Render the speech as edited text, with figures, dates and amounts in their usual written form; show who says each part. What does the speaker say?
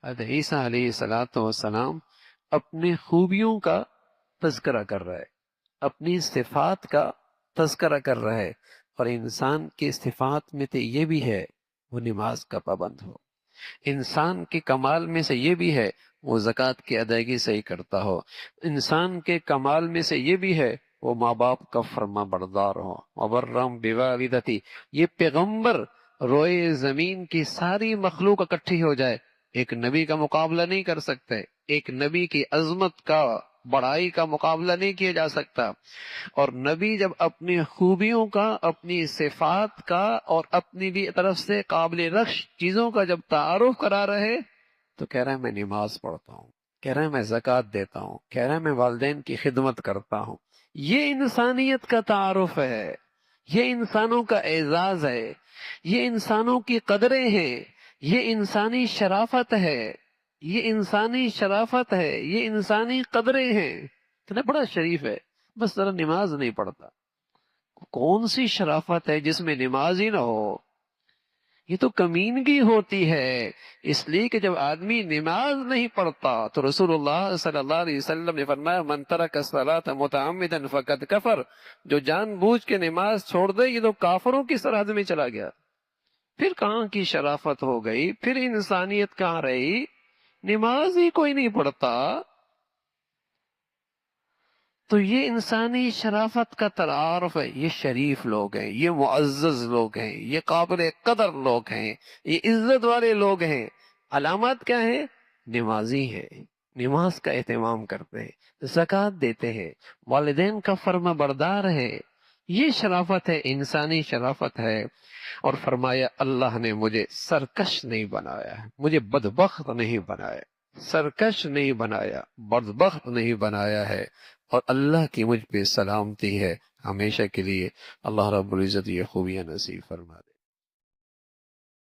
Speaker 1: حضرت عیسیٰ علیہ الصلوۃ والسلام اپنی خوبیوں کا تذکرہ کر رہا ہے، اپنی صفات کا تذکرہ کر رہا ہے، اور انسان کی صفات میں تو یہ بھی ہے وہ نماز کا پابند ہو، انسان کے کمال میں سے یہ بھی ہے وہ زکوٰۃ کی ادائیگی صحیح کرتا ہو، انسان کے کمال میں سے یہ بھی ہے وہ ماں باپ کا فرما بردار ہو، وبرم بوالدتی۔ یہ پیغمبر روئے زمین کی ساری مخلوق اکٹھی ہو جائے، ایک نبی کا مقابلہ نہیں کر سکتے، ایک نبی کی عظمت کا بڑائی کا مقابلہ نہیں کیا جا سکتا۔ اور نبی جب اپنی خوبیوں کا، اپنی صفات کا اور اپنی بھی طرف سے قابل رخش چیزوں کا جب تعارف کرا رہے تو کہہ رہا ہے میں نماز پڑھتا ہوں، کہہ رہا ہے میں زکوٰۃ دیتا ہوں، کہہ رہا ہے میں والدین کی خدمت کرتا ہوں۔ یہ انسانیت کا تعارف ہے، یہ انسانوں کا اعزاز ہے، یہ انسانوں کی قدریں ہیں، یہ انسانی شرافت ہے، یہ انسانی شرافت ہے، یہ انسانی قدریں ہیں۔ اتنا بڑا شریف ہے، بس ذرا نماز نہیں پڑھتا۔ کون سی شرافت ہے جس میں نماز ہی نہ ہو؟ یہ تو کمینگی ہوتی ہے، اس لیے کہ جب آدمی نماز نہیں پڑھتا تو رسول اللہ صلی اللہ علیہ وسلم نے فرمایا من ترک الصلاۃ متعمدا فقد کفر، جو جان بوجھ کے نماز چھوڑ دے یہ تو کافروں کی سرحد میں چلا گیا۔ پھر کہاں کی شرافت ہو گئی، پھر انسانیت کہاں رہی؟ نماز ہی کوئی نہیں پڑھتا۔ تو یہ انسانی شرافت کا تعارف ہے، یہ شریف لوگ ہیں، یہ معزز لوگ ہیں، یہ قابل قدر لوگ ہیں، یہ عزت والے لوگ ہیں۔ علامات کیا ہیں؟ نمازی ہے، نماز کا اہتمام کرتے ہیں، زکوٰۃ دیتے ہیں، والدین کا فرما بردار ہے۔ یہ شرافت ہے، انسانی شرافت ہے۔ اور فرمایا اللہ نے مجھے سرکش نہیں بنایا، مجھے بدبخت نہیں بنایا، سرکش نہیں بنایا، بدبخت نہیں بنایا ہے۔ اور اللہ کی مجھ پہ سلامتی ہے ہمیشہ کے لیے۔ اللہ رب العزت یہ خوبیاں نصیب فرما دے۔